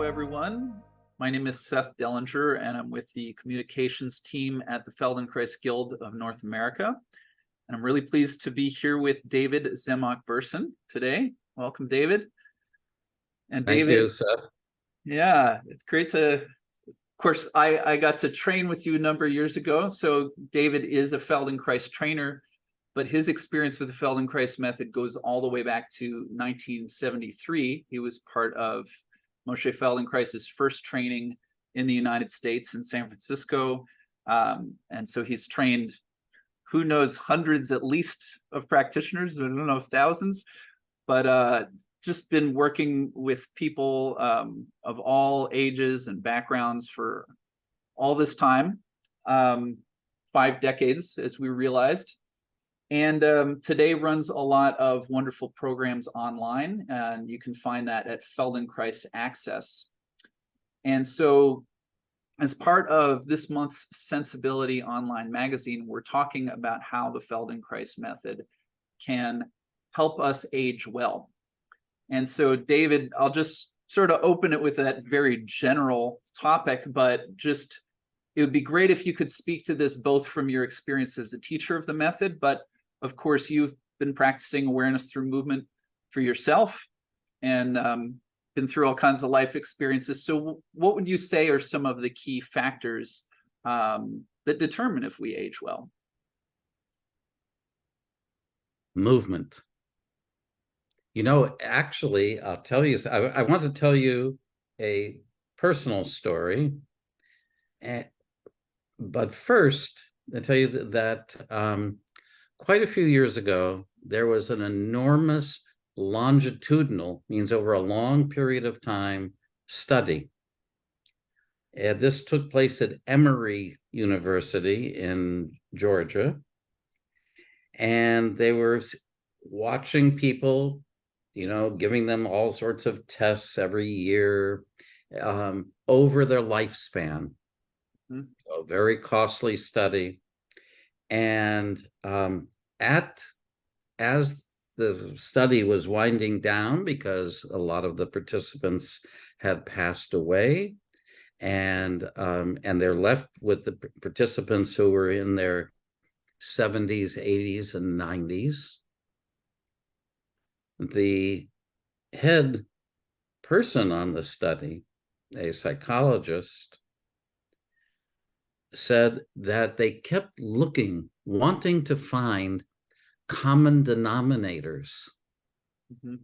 everyone. My name is Seth Dellinger, and I'm with the communications team at the Feldenkrais Guild of North America. And I'm really pleased to be here with David Zemach-Bersin today. Welcome, David. And Thank David, you, Seth. Yeah, it's great to, of course, I got to train with you a number of years ago. So David is a Feldenkrais trainer, but his experience with the Feldenkrais method goes all the way back to 1973. He was part of Moshe Feldenkrais' first training in the United States in San Francisco. And so he's trained, who knows, hundreds at least of practitioners, I don't know if thousands, but just been working with people of all ages and backgrounds for all this time, 5 decades, as we realized. And today runs a lot of wonderful programs online, and you can find that at Feldenkrais Access. And so as part of this month's Sensibility Online magazine, we're talking about how the Feldenkrais method can help us age well. And so, David, I'll just sort of open it with that very general topic, but just it would be great if you could speak to this both from your experience as a teacher of the method, but of course, you've been practicing awareness through movement for yourself and been through all kinds of life experiences. So what would you say are some of the key factors that determine if we age well? Movement. You know, actually, I'll tell you, I want to tell you a personal story. But first, I'll tell you that quite a few years ago, there was an enormous longitudinal, means over a long period of time, study. This took place at Emory University in Georgia. And they were watching people, you know, giving them all sorts of tests every year over their lifespan. Mm-hmm. A very costly study. And as the study was winding down, because a lot of the participants had passed away, and they're left with the participants who were in their 70s, 80s, and 90s. The head person on the study, a psychologist, said that they kept looking, wanting to find common denominators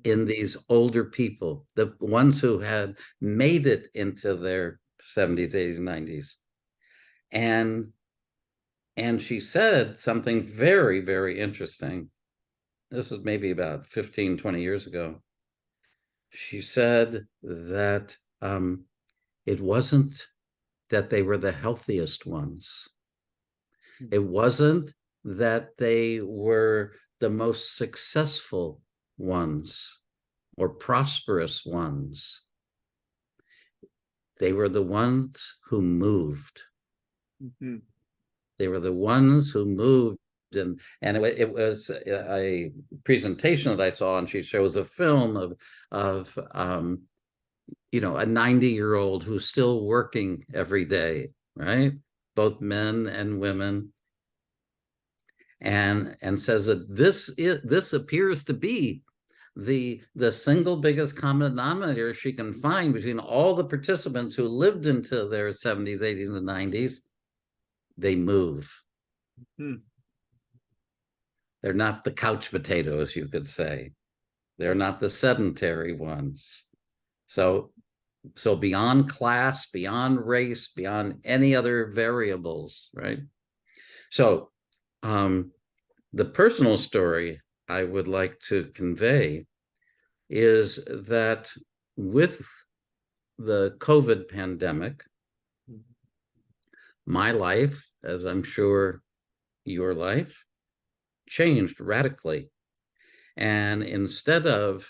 in these older people, the ones who had made it into their 70s, 80s, 90s. And she said something very, very interesting. This was maybe about 15, 20 years ago. She said that it wasn't that they were the healthiest ones. It wasn't that they were the most successful ones or prosperous ones. They were the ones who moved. Mm-hmm. They were the ones who moved. And it was a presentation that I saw, and she shows a film of you know, a 90-year-old who's still working every day, right? Both men and women, and says that this appears to be the single biggest common denominator she can find between all the participants who lived into their 70s, 80s, and 90s. They move. Mm-hmm. They're not the couch potatoes, you could say. They're not the sedentary ones. So beyond class, beyond race, beyond any other variables, right? So the personal story I would like to convey is that with the COVID pandemic, my life, as I'm sure your life, changed radically. And instead of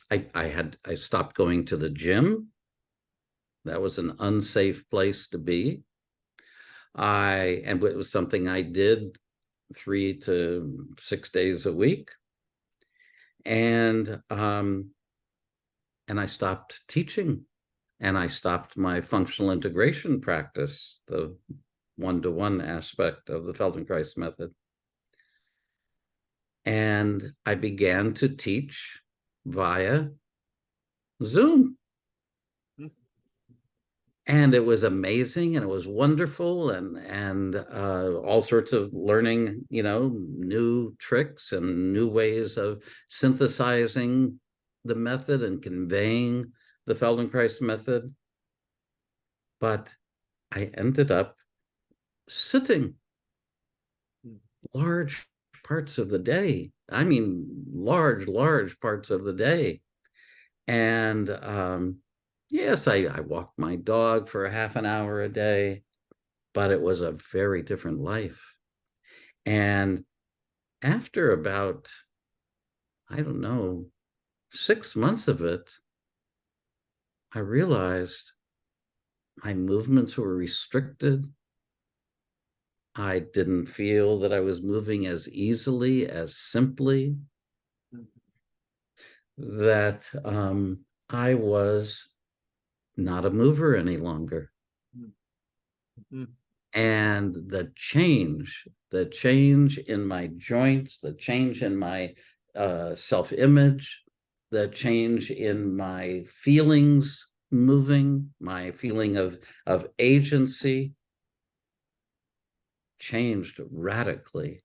I stopped going to the gym. That was an unsafe place to be. And it was something I did 3 to 6 days a week. And and I stopped teaching, and I stopped my functional integration practice, the one-to-one aspect of the Feldenkrais method. And I began to teach via Zoom. And it was amazing, and it was wonderful, and all sorts of learning, new tricks and new ways of synthesizing the method and conveying the Feldenkrais method. But I ended up sitting large parts of the day. I mean, large parts of the day. And yes, I walked my dog for a half an hour a day, but it was a very different life. And after about, I don't know, 6 months of it, I realized my movements were restricted. I didn't feel that I was moving as easily, as simply, that I was not a mover any longer. And the change in my joints, the change in my self-image, the change in my feelings moving, my feeling of agency changed radically.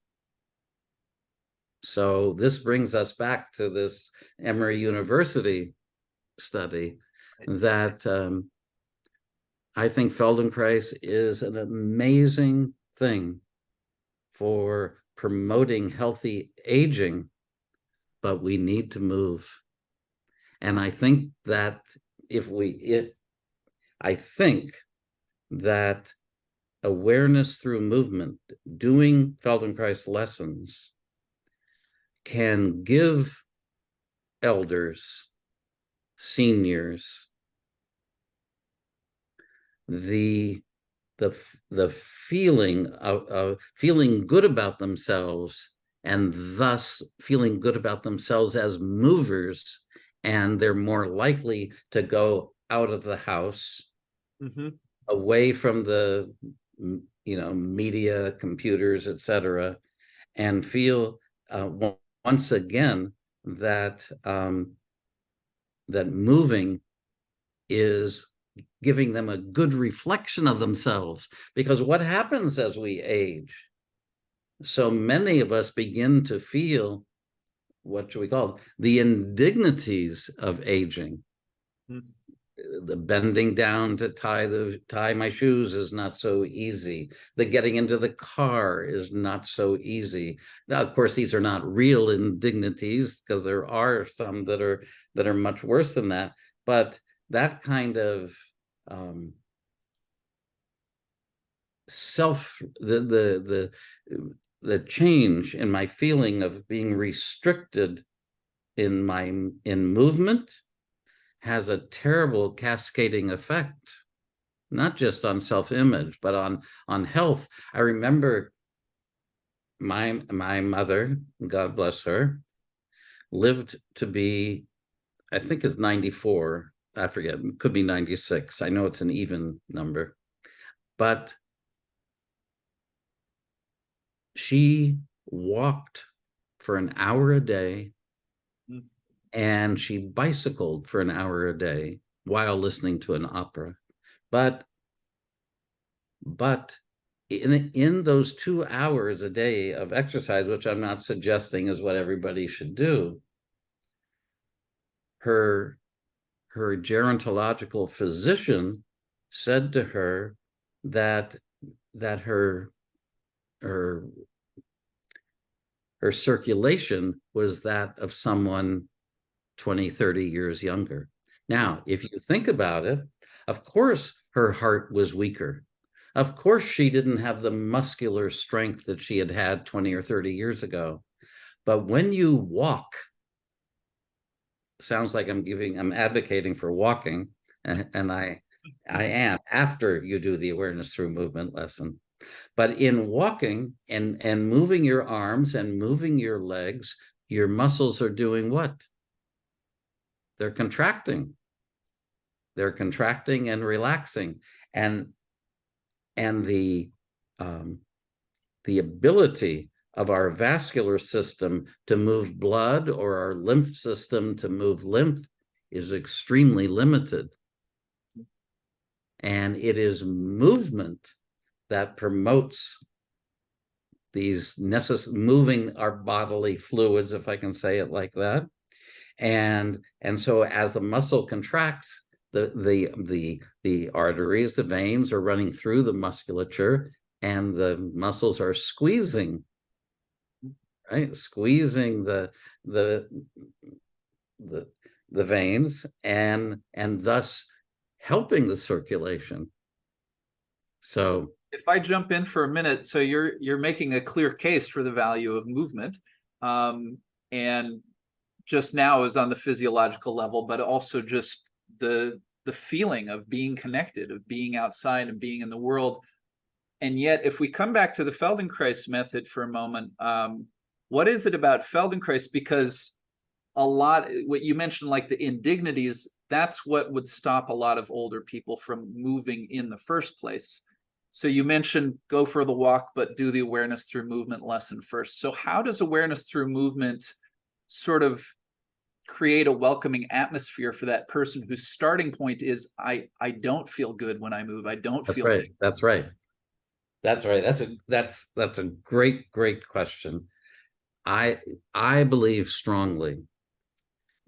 So this brings us back to this Emory University study that I think Feldenkrais is an amazing thing for promoting healthy aging, but we need to move. And I think that I think that awareness through movement, doing Feldenkrais lessons, can give elders, seniors, the feeling of feeling good about themselves, and thus feeling good about themselves as movers, and they're more likely to go out of the house, away from the media, computers, etc., and feel once again that that moving is giving them a good reflection of themselves. Because what happens as we age? So many of us begin to feel, what should we call it? The indignities of aging. The bending down to tie my shoes is not so easy. The getting into the car is not so easy. Now, of course, these are not real indignities, because there are some that are much worse than that. But that kind of the change in my feeling of being restricted in movement has a terrible cascading effect, not just on self-image, but on health. I remember my mother, God bless her, lived to be, I think it's 94. I forget, it could be 96. I know it's an even number. But she walked for an hour a day, and she bicycled for an hour a day while listening to an opera. But in those 2 hours a day of exercise, which I'm not suggesting is what everybody should do, her gerontological physician said to her that her circulation was that of someone 20, 30 years younger. Now, if you think about it, of course her heart was weaker. Of course she didn't have the muscular strength that she had had 20 or 30 years ago. But when you walk, sounds like I'm advocating for walking, and I am, after you do the awareness through movement lesson. But in walking and moving your arms and moving your legs, your muscles are doing what? they're contracting. They're contracting and relaxing, and the ability of our vascular system to move blood or our lymph system to move lymph is extremely limited. And it is movement that promotes these moving our bodily fluids, if I can say it like that. And so as the muscle contracts, the arteries, the veins are running through the musculature, and the muscles are squeezing, right? Squeezing the veins, and thus helping the circulation. So if I jump in for a minute, so you're making a clear case for the value of movement, and just now is on the physiological level, but also just the feeling of being connected, of being outside and being in the world. And yet, if we come back to the Feldenkrais method for a moment, what is it about Feldenkrais? Because a lot, what you mentioned, like the indignities, that's what would stop a lot of older people from moving in the first place. So you mentioned go for the walk, but do the awareness through movement lesson first. So how does awareness through movement sort of create a welcoming atmosphere for that person whose starting point is, I don't feel good when I move. I don't feel right. good. That's right. That's right. That's a great question. I believe strongly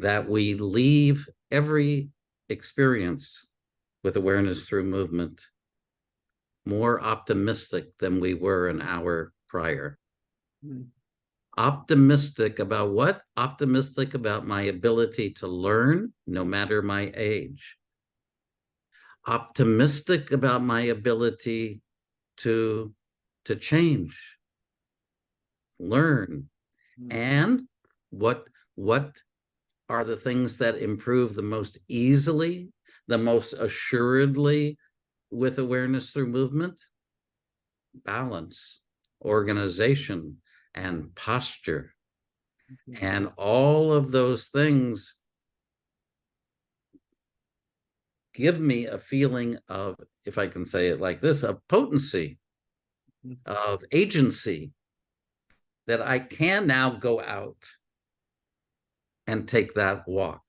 that we leave every experience with awareness through movement more optimistic than we were an hour prior. Optimistic about what? Optimistic about my ability to learn, no matter my age. Optimistic about my ability to change, learn, and what are the things that improve the most easily, the most assuredly with awareness through movement? Balance, organization, and posture. And all of those things give me a feeling of, if I can say it like this, of potency, of agency, that I can now go out and take that walk.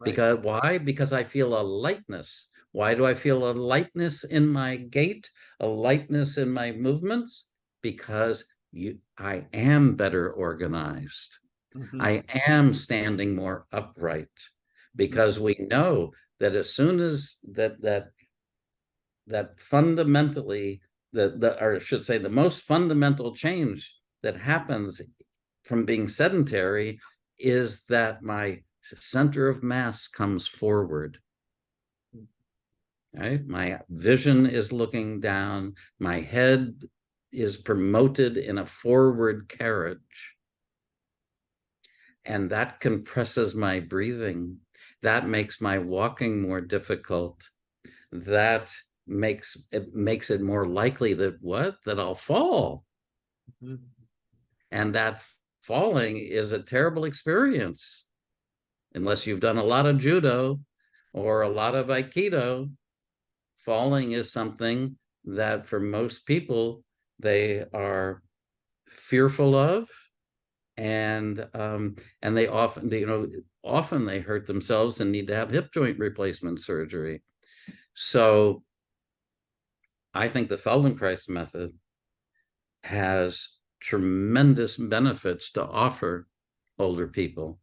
Right. Because why? Because I feel a lightness. Why do I feel a lightness in my gait, a lightness in my movements? Because I am better organized. I am standing more upright, because we know that as soon as that fundamentally, or I should say, the most fundamental change that happens from being sedentary is that my center of mass comes forward. Right? My vision is looking down. My head is promoted in a forward carriage. And that compresses my breathing. That makes my walking more difficult. That makes it more likely that I'll fall. And that falling is a terrible experience. Unless you've done a lot of judo or a lot of aikido, falling is something that for most people, they are fearful of. And they often they hurt themselves and need to have hip joint replacement surgery. So I think the Feldenkrais method has tremendous benefits to offer older people,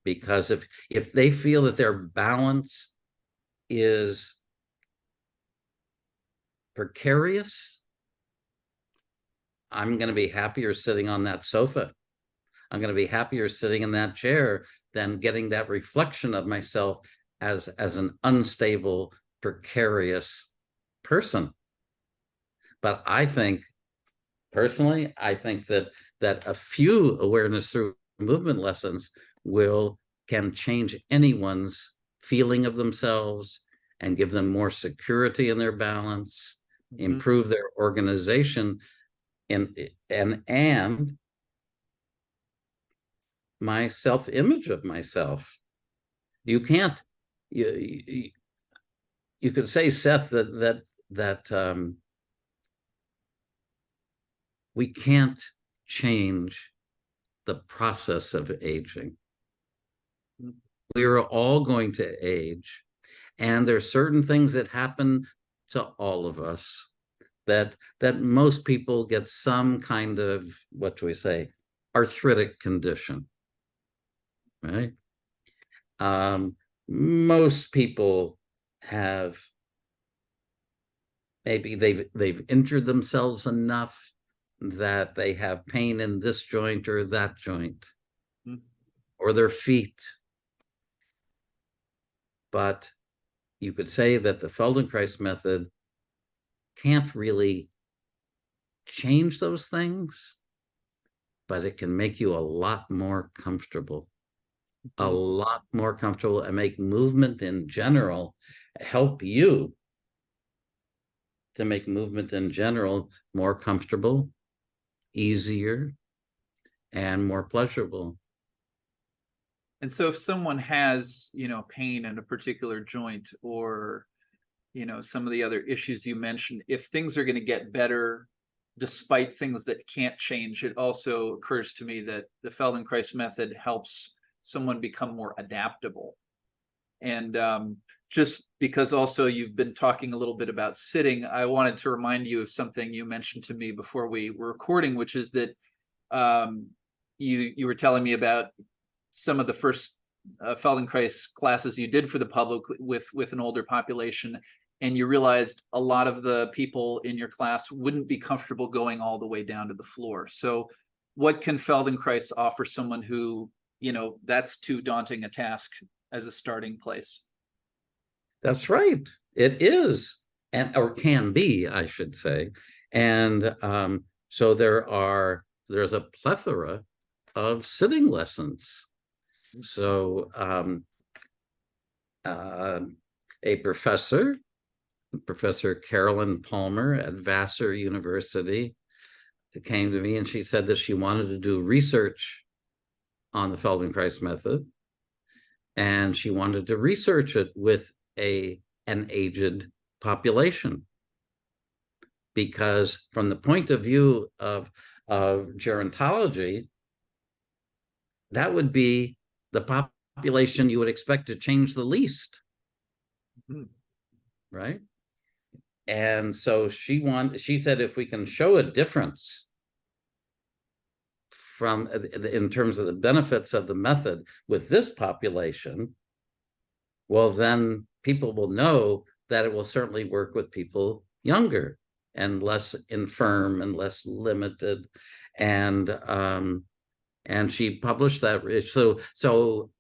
because if they feel that their balance is precarious, I'm going to be happier sitting on that sofa. I'm going to be happier sitting in that chair than getting that reflection of myself as an unstable, precarious person. But I think, personally, that a few awareness through movement lessons can change anyone's feeling of themselves and give them more security in their balance, improve their organization, and my self-image of myself. You can't. You could say, Seth, that we can't change the process of aging. We are all going to age, and there's certain things that happen to all of us that most people get some kind of, what do we say, arthritic condition, right? Most people have, maybe they've injured themselves enough that they have pain in this joint or that joint, or their feet. But you could say that the Feldenkrais method can't really change those things, but it can make you a lot more comfortable, a lot more comfortable, and make movement in general, help you to make movement in general more comfortable, easier, and more pleasurable. And so if someone has, pain in a particular joint, or, some of the other issues you mentioned, if things are going to get better despite things that can't change, it also occurs to me that the Feldenkrais method helps someone become more adaptable. And just because also you've been talking a little bit about sitting, I wanted to remind you of something you mentioned to me before we were recording, which is that you were telling me about some of the first Feldenkrais classes you did for the public with an older population, and you realized a lot of the people in your class wouldn't be comfortable going all the way down to the floor. So what can Feldenkrais offer someone who, that's too daunting a task as a starting place? That's right. It is, or can be, I should say. And so there's a plethora of sitting lessons. So a professor, Professor Carolyn Palmer at Vassar University, came to me and she said that she wanted to do research on the Feldenkrais method, and she wanted to research it with an aged population, because from the point of view of gerontology, that would be the population you would expect to change the least, right? And so she said, if we can show a difference in terms of the benefits of the method with this population, well, then people will know that it will certainly work with people younger and less infirm and less limited. And she published that. So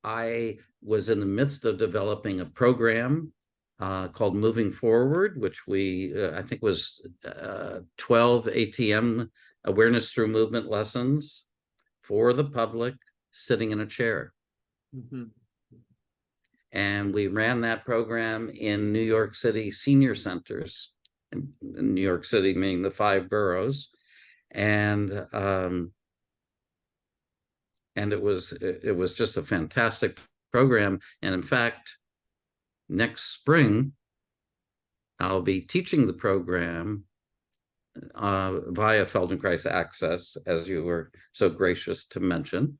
I was in the midst of developing a program called Moving Forward, which I think was 12 ATM, awareness through movement lessons for the public sitting in a chair. And we ran that program in New York City senior centers, in New York City, meaning the 5 boroughs. And it was just a fantastic program. And in fact, next spring, I'll be teaching the program via Feldenkrais Access, as you were so gracious to mention.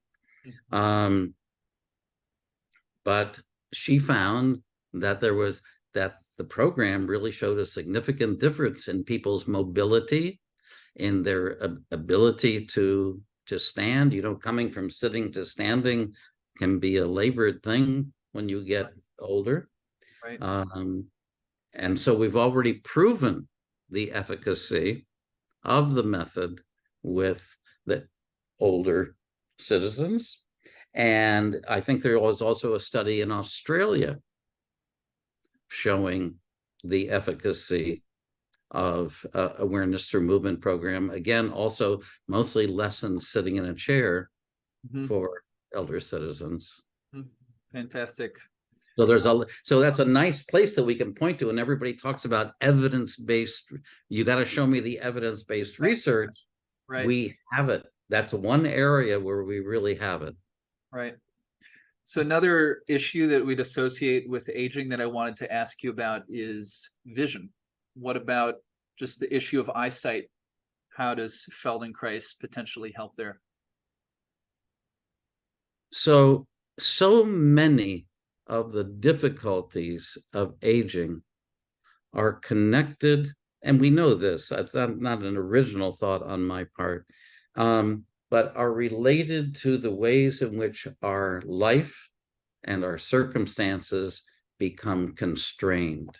But she found that the program really showed a significant difference in people's mobility, in their ability to stand. Coming from sitting to standing can be a labored thing when you get older. Right. And so we've already proven the efficacy of the method with the older citizens. And I think there was also a study in Australia showing the efficacy of awareness through movement program. Again, also mostly lessons sitting in a chair for elder citizens. Fantastic. So that's a nice place that we can point to, and everybody talks about evidence-based. You got to show me the evidence-based research. Right. We have it. That's one area where we really have it. Right. So another issue that we'd associate with aging that I wanted to ask you about is vision. What about just the issue of eyesight? How does Feldenkrais potentially help there? So many of the difficulties of aging are connected, and we know this, that's not an original thought on my part, but are related to the ways in which our life and our circumstances become constrained,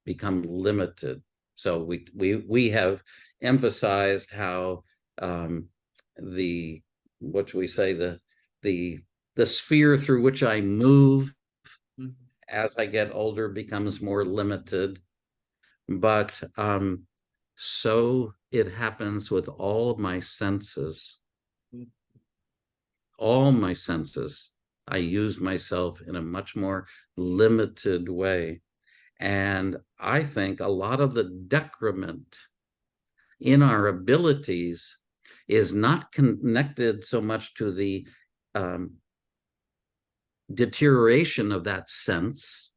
become limited. So we have emphasized how what should we say, the sphere through which I move as I get older becomes more limited. But so it happens with all of my senses. All my senses, I use myself in a much more limited way. And I think a lot of the decrement in our abilities is not connected so much to the deterioration of that sense,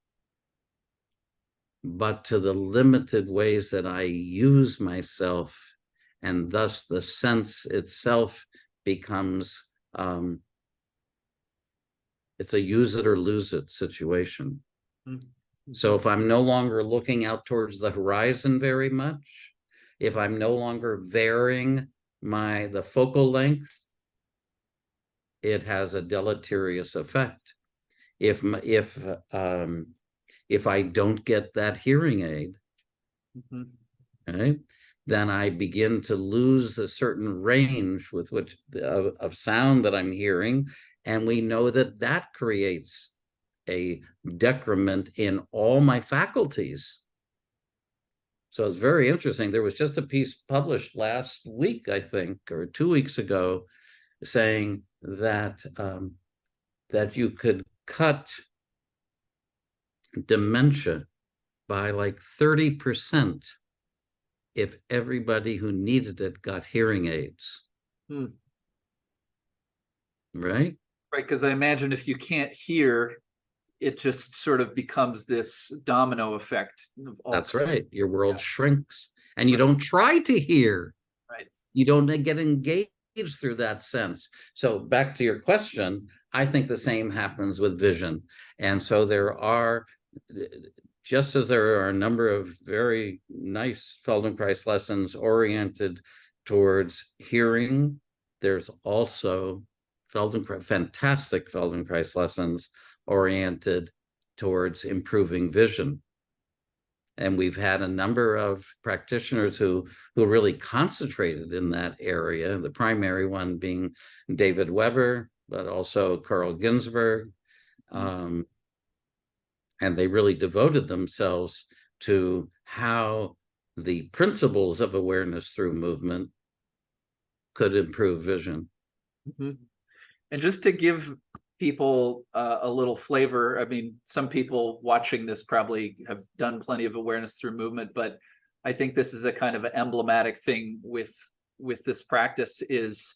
but to the limited ways that I use myself, and thus the sense itself becomes it's a use it or lose it situation. So if I'm no longer looking out towards the horizon very much, if I'm no longer varying the focal length, it has a deleterious effect. If I don't get that hearing aid, right, then I begin to lose a certain range with which of sound that I'm hearing, and we know that that creates a decrement in all my faculties. So it's very interesting. There was just a piece published last week, I think, or 2 weeks ago, saying that that you could cut dementia by like 30% if everybody who needed it got hearing aids. Right? Right, because I imagine if you can't hear, it just sort of becomes this domino effect. That's right. Your world shrinks, and you don't try to hear. Right. You don't get engaged through that sense. So back to your question, I think the same happens with vision. And so there are, just as there are a number of very nice Feldenkrais lessons oriented towards hearing, there's also fantastic Feldenkrais lessons oriented towards improving vision. And we've had a number of practitioners who really concentrated in that area, the primary one being David Weber, but also Carl Ginsberg. And they really devoted themselves to how the principles of awareness through movement could improve vision. And just to give people a little flavor, I mean, some people watching this probably have done plenty of awareness through movement, but I think this is a kind of an emblematic thing with this practice is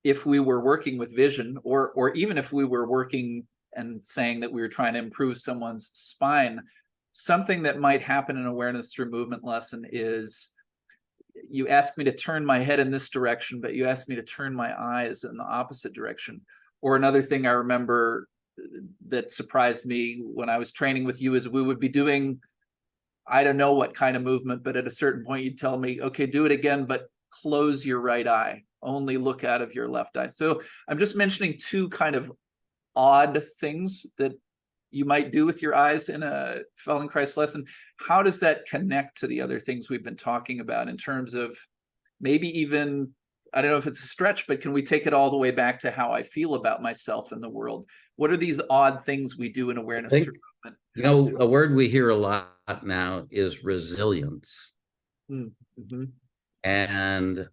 if we were working with vision, or even if we were working and saying that we were trying to improve someone's spine, something that might happen in awareness through movement lesson is you ask me to turn my head in this direction, but you ask me to turn my eyes in the opposite direction. Or another thing I remember that surprised me when I was training with you is we would be doing, I don't know what kind of movement, but at a certain point you'd tell me, okay, do it again, but close your right eye, only look out of your left eye. So I'm just mentioning two kind of odd things that you might do with your eyes in a Feldenkrais lesson. How does that connect to the other things we've been talking about in terms of maybe even, I don't know if it's a stretch, but can we take it all the way back to how I feel about myself in the world? What are these odd things we do in awareness through movement? You know, a word we hear a lot now is resilience. And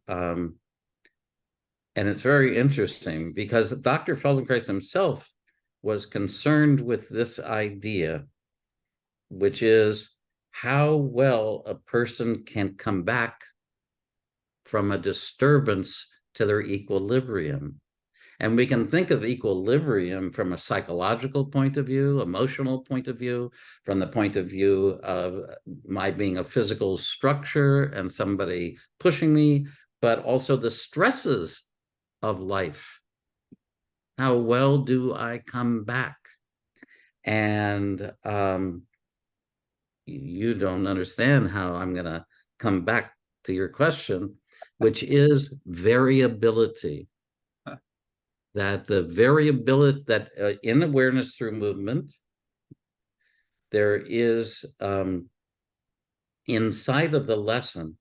it's very interesting because Dr. Feldenkrais himself was concerned with this idea, which is how well a person can come back from a disturbance to their equilibrium. And we can think of equilibrium from a psychological point of view, emotional point of view, from the point of view of my being a physical structure and somebody pushing me, but also the stresses of life. How well do I come back? And you don't understand how I'm going to come back to your question, which is variability. That the variability that in awareness through movement, there is inside of the lesson,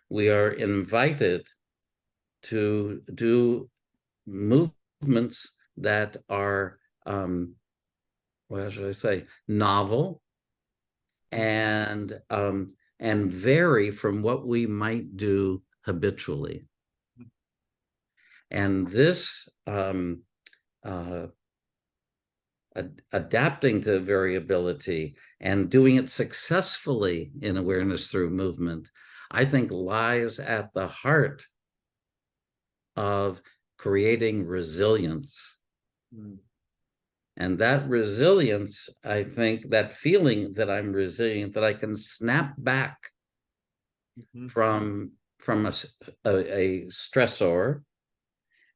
we are invited to do movements that are, what should I say, novel and vary from what we might do habitually. And this adapting to variability and doing it successfully in awareness through movement, I think lies at the heart of creating resilience. Mm. And that resilience, I think, that feeling that I'm resilient, that I can snap back from a stressor,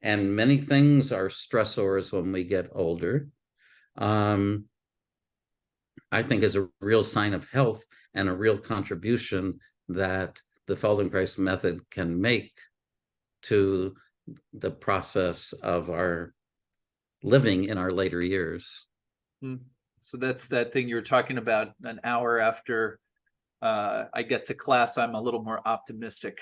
and many things are stressors when we get older, I think is a real sign of health and a real contribution that the Feldenkrais method can make to the process of our living in our later years. So that's that thing you're talking about, an hour after I get to class, I'm a little more optimistic.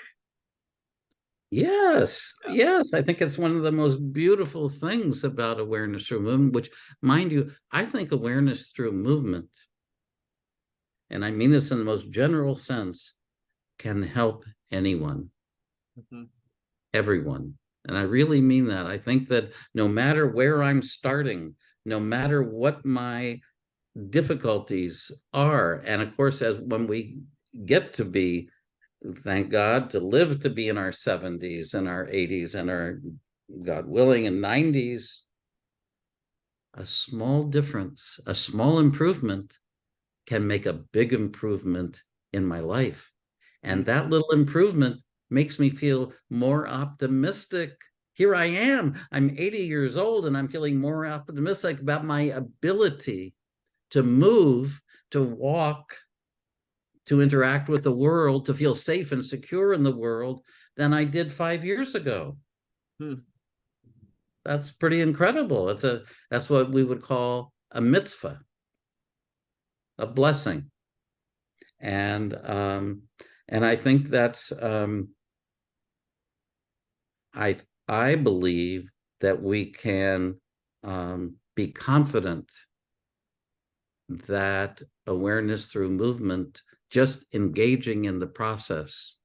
Yes, yes. I think it's one of the most beautiful things about awareness through movement, which, mind you, I think awareness through movement, and I mean this in the most general sense, can help anyone, everyone. And I really mean that. I think that no matter where I'm starting, no matter what my difficulties are, and of course, as when we get to be, thank God, to live to be in our 70s and our 80s and our, God willing, in 90s, a small difference, a small improvement can make a big improvement in my life. And that little improvement makes me feel more optimistic. Here I am, I'm 80 years old, and I'm feeling more optimistic about my ability to move, to walk, to interact with the world, to feel safe and secure in the world than I did 5 years ago. That's pretty incredible. That's what we would call a mitzvah, a blessing. And I think that's I believe that we can be confident that awareness through movement, just engaging in the process,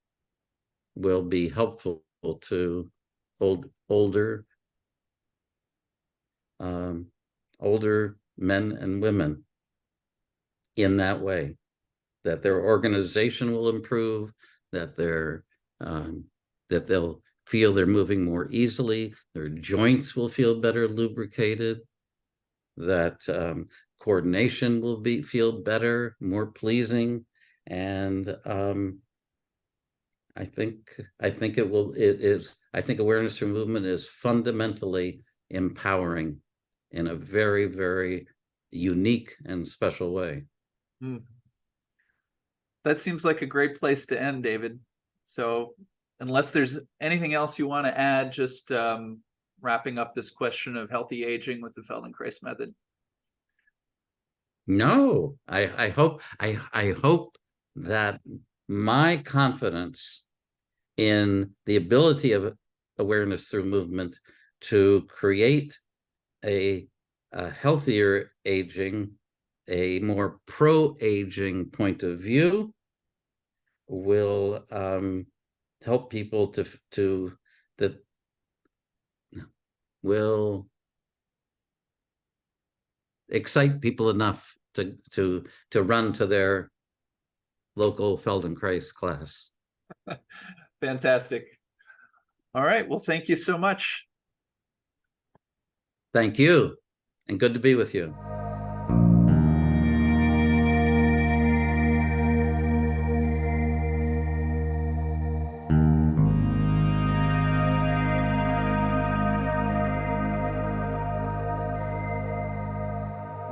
will be helpful to older men and women in that way, that their organization will improve, that that they'll feel they're moving more easily, their joints will feel better lubricated, that coordination will feel better, more pleasing, and I think awareness through movement is fundamentally empowering in a very, very unique and special way. That seems like a great place to end, David. So unless there's anything else you want to add, just wrapping up this question of healthy aging with the Feldenkrais method. No, I hope that my confidence in the ability of awareness through movement to create a healthier aging, a more pro-aging point of view will help people that will excite people enough to run to their local Feldenkrais class. Fantastic. All right. Well, thank you so much. Thank you, and good to be with you.